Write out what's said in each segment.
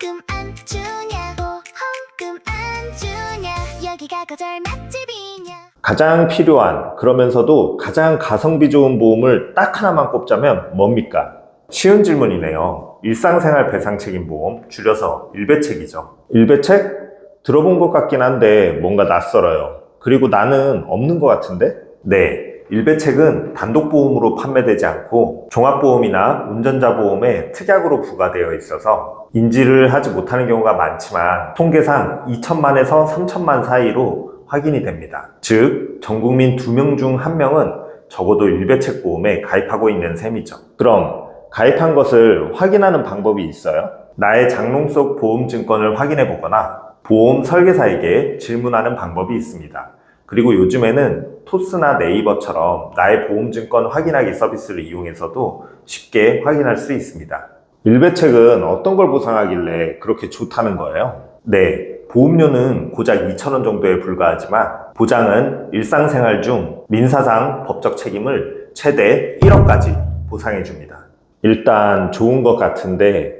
보험금 안 주냐 보험금 안 주냐 여기가 거절 맛집이냐. 가장 필요한 그러면서도 가장 가성비 좋은 보험을 딱 하나만 꼽자면 뭡니까? 쉬운 질문이네요. 일상생활 배상책임보험, 줄여서 일배책이죠. 일배책? 들어본 것 같긴 한데 뭔가 낯설어요. 그리고 나는 없는 것 같은데? 네, 일배책은 단독보험으로 판매되지 않고 종합보험이나 운전자보험에 특약으로 부과되어 있어서 인지를 하지 못하는 경우가 많지만 통계상 2천만에서 3천만 사이로 확인이 됩니다. 즉, 전국민 2명 중 1명은 적어도 일배책 보험에 가입하고 있는 셈이죠. 그럼 가입한 것을 확인하는 방법이 있어요? 나의 장롱 속 보험증권을 확인해 보거나 보험 설계사에게 질문하는 방법이 있습니다. 그리고 요즘에는 토스나 네이버처럼 나의 보험증권 확인하기 서비스를 이용해서도 쉽게 확인할 수 있습니다. 일배책은 어떤 걸 보상하길래 그렇게 좋다는 거예요? 네, 보험료는 고작 2,000원 정도에 불과하지만 보장은 일상생활 중 민사상 법적 책임을 최대 1억까지 보상해줍니다. 일단 좋은 것 같은데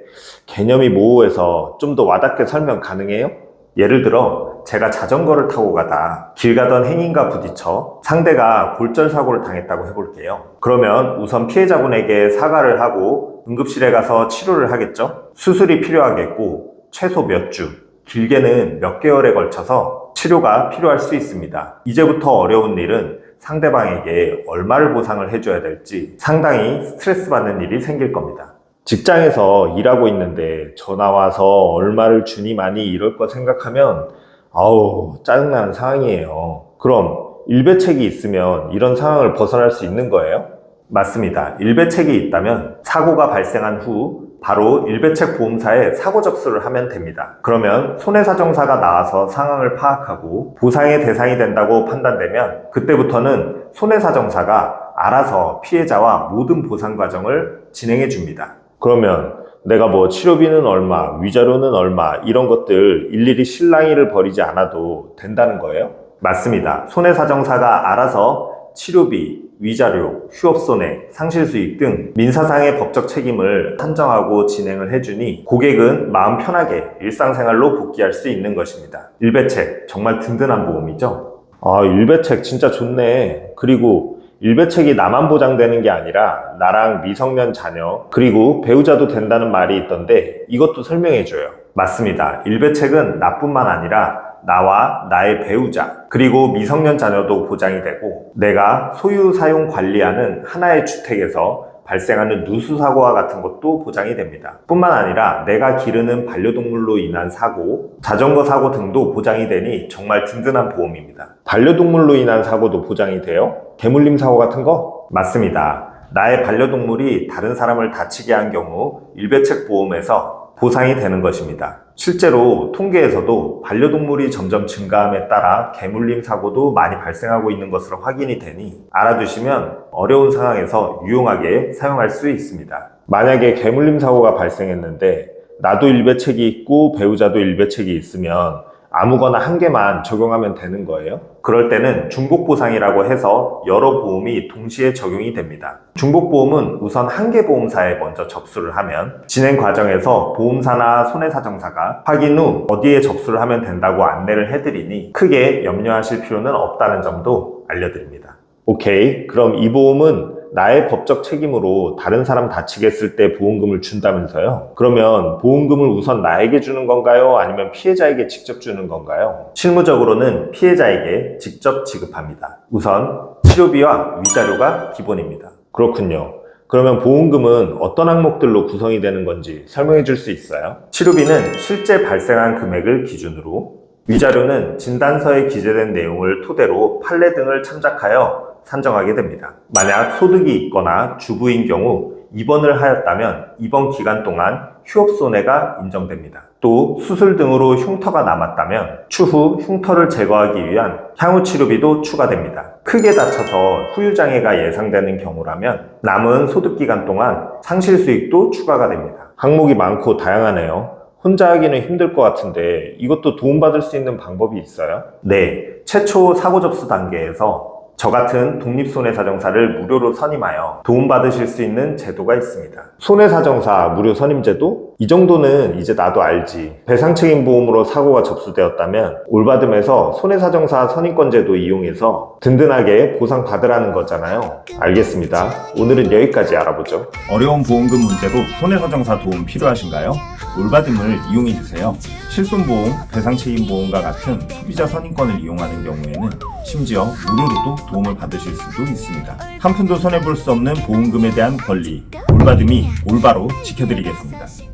개념이 모호해서 좀 더 와닿게 설명 가능해요? 예를 들어 제가 자전거를 타고 가다 길 가던 행인과 부딪혀 상대가 골절사고를 당했다고 해볼게요. 그러면 우선 피해자분에게 사과를 하고 응급실에 가서 치료를 하겠죠? 수술이 필요하겠고 최소 몇 주, 길게는 몇 개월에 걸쳐서 치료가 필요할 수 있습니다. 이제부터 어려운 일은 상대방에게 얼마를 보상을 해줘야 될지 상당히 스트레스 받는 일이 생길 겁니다. 직장에서 일하고 있는데 전화 와서 얼마를 주니 많이 이럴 거 생각하면 아우 짜증나는 상황이에요. 그럼 일배책이 있으면 이런 상황을 벗어날 수 있는 거예요? 맞습니다. 일배책이 있다면 사고가 발생한 후 바로 일배책 보험사에 사고 접수를 하면 됩니다. 그러면 손해사정사가 나와서 상황을 파악하고 보상의 대상이 된다고 판단되면 그때부터는 손해사정사가 알아서 피해자와 모든 보상 과정을 진행해 줍니다. 그러면 내가 뭐 치료비는 얼마, 위자료는 얼마 이런 것들 일일이 실랑이를 벌이지 않아도 된다는 거예요? 맞습니다. 손해사정사가 알아서 치료비, 위자료, 휴업손해, 상실수익 등 민사상의 법적 책임을 산정하고 진행을 해주니 고객은 마음 편하게 일상생활로 복귀할 수 있는 것입니다. 일배책 정말 든든한 보험이죠? 아, 일배책 진짜 좋네. 그리고 일배책이 나만 보장되는 게 아니라 나랑 미성년 자녀 그리고 배우자도 된다는 말이 있던데 이것도 설명해줘요. 맞습니다. 일배책은 나뿐만 아니라 나와 나의 배우자 그리고 미성년 자녀도 보장이 되고 내가 소유 사용 관리하는 하나의 주택에서 발생하는 누수사고와 같은 것도 보장이 됩니다. 뿐만 아니라 내가 기르는 반려동물로 인한 사고, 자전거 사고 등도 보장이 되니 정말 든든한 보험입니다. 반려동물로 인한 사고도 보장이 돼요? 개물림 사고 같은 거? 맞습니다. 나의 반려동물이 다른 사람을 다치게 한 경우 일배책 보험에서 보상이 되는 것입니다. 실제로 통계에서도 반려동물이 점점 증가함에 따라 개물림 사고도 많이 발생하고 있는 것으로 확인이 되니 알아두시면 어려운 상황에서 유용하게 사용할 수 있습니다. 만약에 개물림 사고가 발생했는데 나도 일배책이 있고 배우자도 일배책이 있으면 아무거나 한 개만 적용하면 되는 거예요? 그럴 때는 중복보상이라고 해서 여러 보험이 동시에 적용이 됩니다. 중복보험은 우선 한 개 보험사에 먼저 접수를 하면 진행 과정에서 보험사나 손해사정사가 확인 후 어디에 접수를 하면 된다고 안내를 해드리니 크게 염려하실 필요는 없다는 점도 알려드립니다. 오케이, 그럼 이 보험은 나의 법적 책임으로 다른 사람 다치게 했을 때 보험금을 준다면서요? 그러면 보험금을 우선 나에게 주는 건가요? 아니면 피해자에게 직접 주는 건가요? 실무적으로는 피해자에게 직접 지급합니다. 우선 치료비와 위자료가 기본입니다. 그렇군요. 그러면 보험금은 어떤 항목들로 구성이 되는 건지 설명해 줄 수 있어요? 치료비는 실제 발생한 금액을 기준으로, 위자료는 진단서에 기재된 내용을 토대로 판례 등을 참작하여 산정하게 됩니다. 만약 소득이 있거나 주부인 경우 입원을 하였다면 입원 기간 동안 휴업손해가 인정됩니다. 또 수술 등으로 흉터가 남았다면 추후 흉터를 제거하기 위한 향후 치료비도 추가됩니다. 크게 다쳐서 후유장애가 예상되는 경우라면 남은 소득기간 동안 상실수익도 추가가 됩니다. 항목이 많고 다양하네요. 혼자 하기는 힘들 것 같은데 이것도 도움받을 수 있는 방법이 있어요? 네, 최초 사고 접수 단계에서 저 같은 독립손해사정사를 무료로 선임하여 도움받으실 수 있는 제도가 있습니다. 손해사정사 무료 선임제도? 이 정도는 이제 나도 알지. 배상책임보험으로 사고가 접수되었다면 올바듬에서 손해사정사 선임권제도 이용해서 든든하게 보상받으라는 거잖아요. 알겠습니다. 오늘은 여기까지 알아보죠. 어려운 보험금 문제로 손해사정사 도움 필요하신가요? 올바듬을 이용해주세요. 실손보험, 배상책임보험과 같은 소비자 선임권을 이용하는 경우에는 심지어 무료로도 도움을 받으실 수도 있습니다. 한 푼도 손해볼 수 없는 보험금에 대한 권리, 올바듬이 올바로 지켜드리겠습니다.